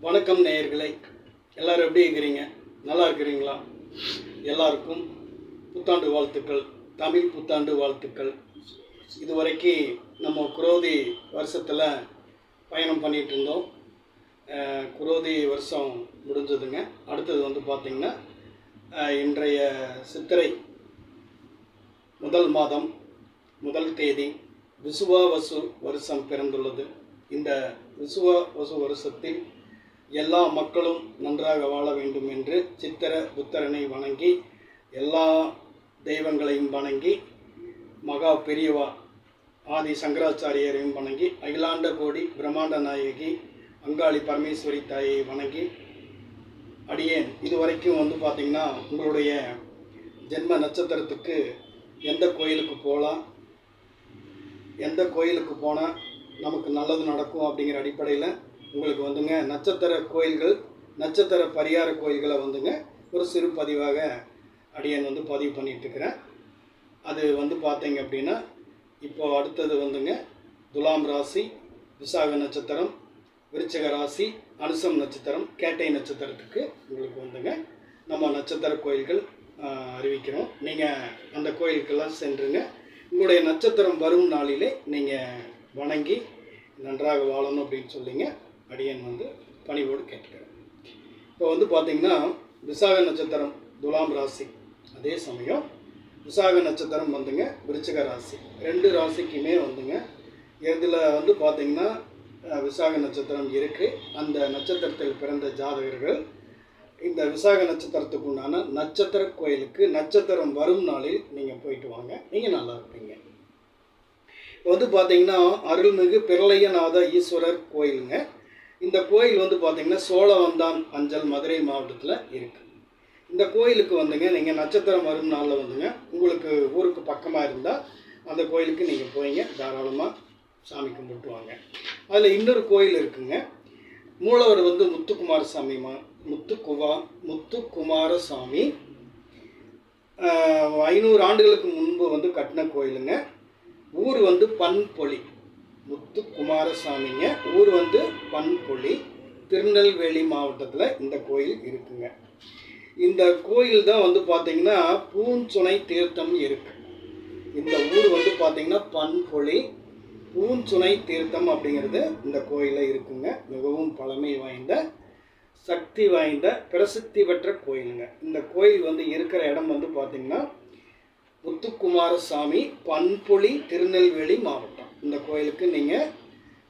வணக்கம் நேயர்களே, எல்லோரும் எப்படி இருக்கிறீங்க? நல்லா இருக்கிறீங்களா? எல்லாருக்கும் புத்தாண்டு வாழ்த்துக்கள், தமிழ் புத்தாண்டு வாழ்த்துக்கள். இதுவரைக்கும் நம்ம குரோதி வருஷத்தில் பயணம் பண்ணிகிட்டு இருந்தோம். குரோதி வருஷம் முடிஞ்சதுங்க. அடுத்தது பார்த்திங்கன்னா இன்றைய சித்திரை முதல் மாதம் முதல் தேதி விசுவாவசு வருஷம் பிறந்துள்ளது. இந்த விசுவாவசு வருஷத்தில் எல்லா மக்களும் நன்றாக வாழ வேண்டும் என்று சித்திர புத்தரனை வணங்கி, எல்லா தெய்வங்களையும் வணங்கி, மகா பெரியவா ஆதி சங்கராச்சாரியரையும் வணங்கி, அகிலாண்ட கோடி பிரம்மாண்ட நாயகி அங்காளி பரமேஸ்வரி தாயை வணங்கி, அடியேன் இதுவரைக்கும் பார்த்திங்கன்னா உங்களுடைய ஜென்ம நட்சத்திரத்துக்கு எந்த கோயிலுக்கு போகலாம், எந்த கோயிலுக்கு போனால் நமக்கு நல்லது நடக்கும் அப்படிங்கிற அடிப்படையில் உங்களுக்கு நட்சத்திர கோயில்கள், நட்சத்திர பரிகார கோயில்களை ஒரு சிறு பதிவாக அடியேன் பதிவு பண்ணிகிட்ருக்கிறேன். அது பார்த்தீங்க அப்படின்னா இப்போது அடுத்தது துலாம் ராசி, விசாக நட்சத்திரம், விருச்சிக ராசி, அனுசம் நட்சத்திரம், கேட்டை நட்சத்திரத்துக்கு உங்களுக்கு நம்ம நட்சத்திர கோயில்கள் அறிவிக்கிறோம். நீங்கள் அந்த கோயிலுக்கெல்லாம் சென்றுங்க. உங்களுடைய நட்சத்திரம் வரும் நாளிலே நீங்கள் வணங்கி நன்றாக வாழணும் அப்படின்னு சொல்லிங்க அடியன் பணிவோடு கேட்கிறேன். இப்போ பார்த்தீங்கன்னா விசாக நட்சத்திரம் துலாம் ராசி, அதே சமயம் விசாக நட்சத்திரம் விருச்சிக ராசி, ரெண்டு ராசிக்குமே இதில் பார்த்தீங்கன்னா விசாக நட்சத்திரம் இருக்குது. அந்த நட்சத்திரத்தில் பிறந்த ஜாதகர்கள் இந்த விசாக நட்சத்திரத்துக்கு உண்டான நட்சத்திர கோயிலுக்கு நட்சத்திரம் வரும் நாளில் நீங்கள் போயிட்டு வாங்க, நீங்கள் நல்லா இருப்பீங்க. பார்த்தீங்கன்னா அருள்மிகு பிரளயநாத ஈஸ்வரர் கோயிலுங்க. இந்த கோயில் பார்த்தீங்கன்னா சோழவந்தான் அஞ்சல் மதுரை மாவட்டத்தில் இருக்குது. இந்த கோயிலுக்கு நீங்கள் நட்சத்திரம் வரும் நாளில் உங்களுக்கு ஊருக்கு பக்கமாக இருந்தால் அந்த கோயிலுக்கு நீங்கள் போய்ங்க, தாராளமாக சாமி கும்பிட்டு வாங்க. அதில் இன்னொரு கோயில் இருக்குங்க. மூலவர் முத்துக்குமாரசாமி, முத்துக்குமாரசாமி 500 ஆண்டுகளுக்கு முன்பு கட்டின கோயிலுங்க. ஊர் பண்பொழி, முத்துக்குமாரசாமிங்க ஊர் பண்பொழி, திருநெல்வேலி மாவட்டத்தில் இந்த கோயில் இருக்குங்க. இந்த கோயில் தான் பார்த்தீங்கன்னா பூஞ்சுனை தீர்த்தம் இருக்கு. இந்த ஊர் பார்த்தீங்கன்னா பண்பொழி, பூஞ்சுனை தீர்த்தம் அப்படிங்கிறது இந்த கோயிலில் இருக்குங்க. மிகவும் பழமை வாய்ந்த, சக்தி வாய்ந்த, பிரசித்தி பெற்ற கோயிலுங்க. இந்த கோயில் இருக்கிற இடம் பார்த்தீங்கன்னா முத்துக்குமாரசாமி, பண்பொழி, திருநெல்வேலி மாவட்டம். இந்த கோயிலுக்கு நீங்கள்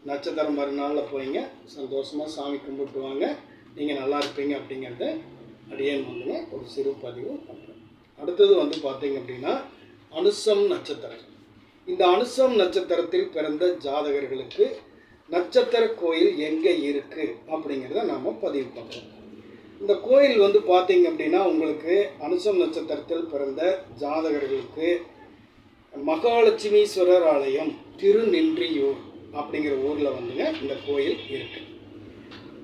நட்சத்திரம் மறுநாளில் போய்ங்க, சந்தோஷமாக சாமி கும்பிட்டு வாங்க, நீங்கள் நல்லா இருப்பீங்க அப்படிங்கிறத அடியேன் ஒரு சிறு பதிவு பண்ணுறேன். அடுத்தது பார்த்தீங்க அப்படின்னா அனுசம் நட்சத்திரம். இந்த அனுசம் நட்சத்திரத்தில் பிறந்த ஜாதகர்களுக்கு நட்சத்திர கோயில் எங்கே இருக்குது அப்படிங்கிறத நாம் பதிவு பண்ணுறோம். இந்த கோயில் பார்த்தீங்க அப்படின்னா உங்களுக்கு அனுசம் நட்சத்திரத்தில் பிறந்த ஜாதகர்களுக்கு மகாலட்சுமீஸ்வரர் ஆலயம் திருநின்றியூர் அப்படிங்கிற ஊரில் இந்த கோயில் இருக்குது.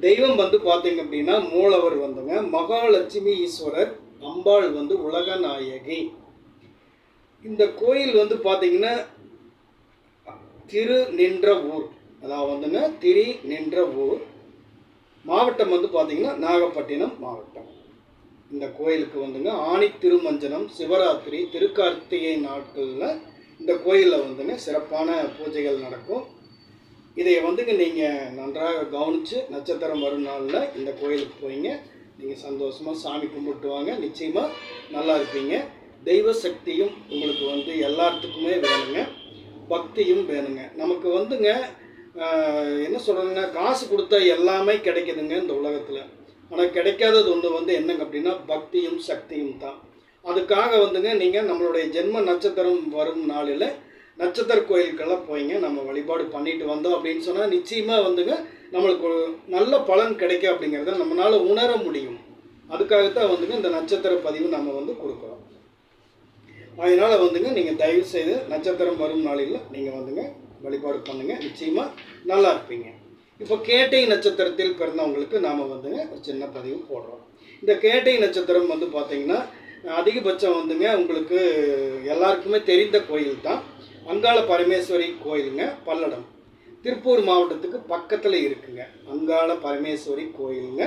தெய்வம் பார்த்தீங்க அப்படின்னா மூலவர் மகாலட்சுமி ஈஸ்வரர், அம்பாள் உலகநாயகி. இந்த கோயில் பார்த்தீங்கன்னா திரு நின்ற ஊர், அதாவது திரி நின்ற ஊர், மாவட்டம் பார்த்தீங்கன்னா நாகப்பட்டினம் மாவட்டம். இந்த கோயிலுக்கு ஆணி திருமஞ்சனம், சிவராத்திரி, திருக்கார்த்திகை நாட்களில் இந்த கோயிலில் சிறப்பான பூஜைகள் நடக்கும். இதை நீங்கள் நன்றாக கவனித்து நட்சத்திரம் வரும் நாளில் இந்த கோயிலுக்கு போய்ங்க, நீங்கள் சந்தோஷமாக சாமி கும்பிட்டு வாங்க, நிச்சயமாக நல்லா இருப்பீங்க. தெய்வ சக்தியும் உங்களுக்கு எல்லாத்துக்குமே வேணுங்க, பக்தியும் வேணுங்க. நமக்கு என்ன சொல்கிறதுன்னா, காசு கொடுத்தா எல்லாமே கிடைக்குதுங்க இந்த உலகத்தில். ஆனால் கிடைக்காதது ஒன்று என்னங்க அப்படின்னா பக்தியும் சக்தியும் தான். அதுக்காக நீங்கள் நம்மளுடைய ஜென்ம நட்சத்திரம் வரும் நாளில் நட்சத்திர கோயிலுக்கெல்லாம் போய்ங்க நம்ம வழிபாடு பண்ணிட்டு வந்தோம் அப்படின்னு சொன்னால் நிச்சயமாக நம்மளுக்கு ஒரு நல்ல பலன் கிடைக்கும் அப்படிங்கிறத நம்மளால் உணர முடியும். அதுக்காகத்தான் இந்த நட்சத்திர பதிவு நம்ம கொடுக்குறோம். அதனால் நீங்கள் தயவு செய்து நட்சத்திரம் வரும் நாளில் நீங்கள் வழிபாடு பண்ணுங்கள், நிச்சயமாக நல்லா இருப்பீங்க. இப்போ கேட்டை நட்சத்திரத்தில் பிறந்தவங்களுக்கு நாம் ஒரு சின்ன பதிவு போடுறோம். இந்த கேட்டை நட்சத்திரம் பார்த்தீங்கன்னா அதிகபட்சம் உங்களுக்கு எல்லாருக்குமே தெரிந்த கோயில் தான் அங்காள பரமேஸ்வரி கோயிலுங்க. பல்லடம் திருப்பூர் மாவட்டத்துக்கு பக்கத்தில் இருக்குங்க. அங்காள பரமேஸ்வரி கோயிலுங்க.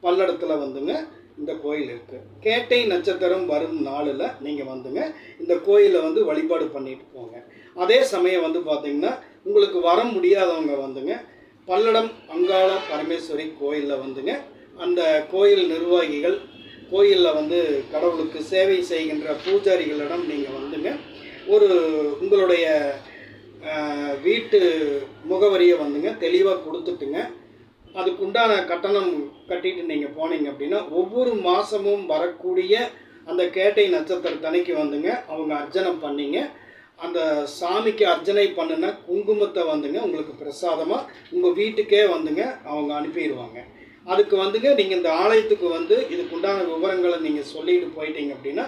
பல்லடத்தில் வந்துங்க இந்த கோயில் இருக்குது. கேட்டை நட்சத்திரம் வரும் நாளில் நீங்கள் வந்துங்க இந்த கோயிலில் வந்து வழிபாடு பண்ணிட்டு போங்க. அதே சமயம் வந்து பார்த்திங்கன்னா உங்களுக்கு வர முடியாதவங்க வந்துங்க பல்லடம் அங்காள பரமேஸ்வரி கோயிலில் வந்துங்க அந்த கோயில் நிர்வாகிகள், கோயிலில் வந்து கடவுளுக்கு சேவை செய்கின்ற பூஜாரிகளிடம் நீங்கள் வந்துங்க ஒரு உங்களுடைய வீட்டு முகவரியை வந்துங்க தெளிவாக கொடுத்துட்டுங்க அதுக்குண்டான கட்டணம் கட்டிட்டு நீங்கள் போனீங்க அப்படின்னா ஒவ்வொரு மாதமும் வரக்கூடிய அந்த கேட்டை நட்சத்திரத்தன்னைக்கு வந்துங்க அவங்க அர்ச்சனை பண்ணிங்க. அந்த சாமிக்கு அர்ச்சனை பண்ணின குங்குமத்தை வந்துங்க உங்களுக்கு பிரசாதமாக உங்கள் வீட்டுக்கே வந்துங்க அவங்க அனுப்பிடுவாங்க. அதுக்கு வந்துங்க நீங்கள் இந்த ஆலயத்துக்கு வந்து இதுக்குண்டான விவரங்களை நீங்கள் சொல்லிட்டு போயிட்டீங்க அப்படின்னா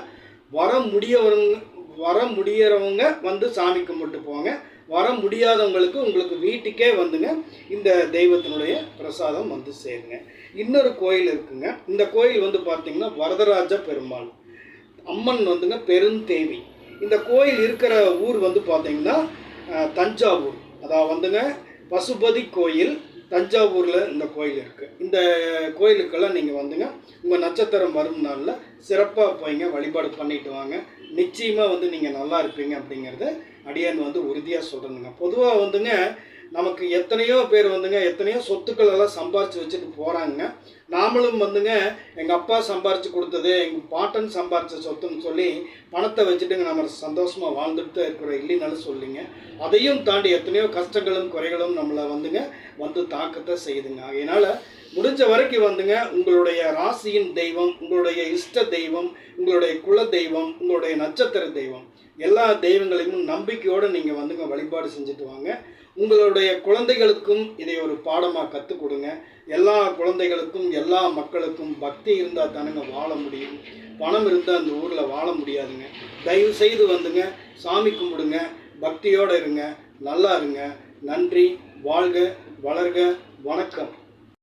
வர முடியறவங்க வந்து சாமி கும்பிட்டு போங்க. வர முடியாதவங்களுக்கு உங்களுக்கு வீட்டுக்கே வந்துங்க இந்த தெய்வத்தினுடைய பிரசாதம் வந்து சேருங்க. இன்னொரு கோயில் இருக்குங்க. இந்த கோயில் வந்து பார்த்திங்கன்னா வரதராஜ பெருமாள் அம்மன் வந்துங்க பெருந்தேவி. இந்த கோயில் இருக்கிற ஊர் வந்து பார்த்திங்கன்னா தஞ்சாவூர். அதாவது வந்துங்க பசுபதி கோயில் தஞ்சாவூரில் இந்த கோயில் இருக்குது. இந்த கோயிலுக்கெல்லாம் நீங்கள் வந்துங்க உங்கள் நட்சத்திரம் வரும் நாளில் சிறப்பாக போய்ங்க வழிபாடு பண்ணிட்டு வாங்க. நிச்சயமாக வந்து நீங்கள் நல்லா இருப்பீங்க அப்படிங்கிறத அடியான் வந்து உறுதியாக சொல்கிறேங்க. பொதுவாக வந்துங்க நமக்கு எத்தனையோ பேர் வந்துங்க எத்தனையோ சொத்துக்கள் எல்லாம் சம்பாரித்து வச்சுட்டு போகிறாங்க. நாமளும் வந்துங்க எங்கள் அப்பா சம்பாரித்து கொடுத்தது எங்கள் பாட்டன் சம்பாரித்த சொத்துன்னு சொல்லி பணத்தை வச்சுட்டுங்க நம்ம சந்தோஷமாக வாழ்ந்துட்டு தான் இருக்கிறோம் இல்லைனாலும் சொல்லிங்க. அதையும் தாண்டி எத்தனையோ கஷ்டங்களும் குறைகளும் நம்மளை வந்துங்க வந்து தாக்கத்தை செய்யுதுங்க. அதனால் முடிஞ்ச வரைக்கும் வந்துங்க உங்களுடைய ராசியின் தெய்வம், உங்களுடைய இஷ்ட தெய்வம், உங்களுடைய குல தெய்வம், உங்களுடைய நட்சத்திர தெய்வம் எல்லா தெய்வங்களையும் நம்பிக்கையோடு நீங்கள் வந்துங்க வழிபாடு செஞ்சுட்டு வாங்க. உங்களுடைய குழந்தைகளுக்கும் இதை ஒரு பாடமாக கற்றுக் கொடுங்க. எல்லா குழந்தைகளுக்கும் எல்லா மக்களுக்கும் பக்தி இருந்தால் தானுங்க வாழ முடியும். பணம் இருந்தால் அந்த ஊரில் வாழ முடியாதுங்க. தயவு செய்து வந்துங்க சாமி கும்பிடுங்க, பக்தியோடு இருங்க, நல்லா இருங்க. நன்றி. வாழ்க வளர்க. வணக்கம்.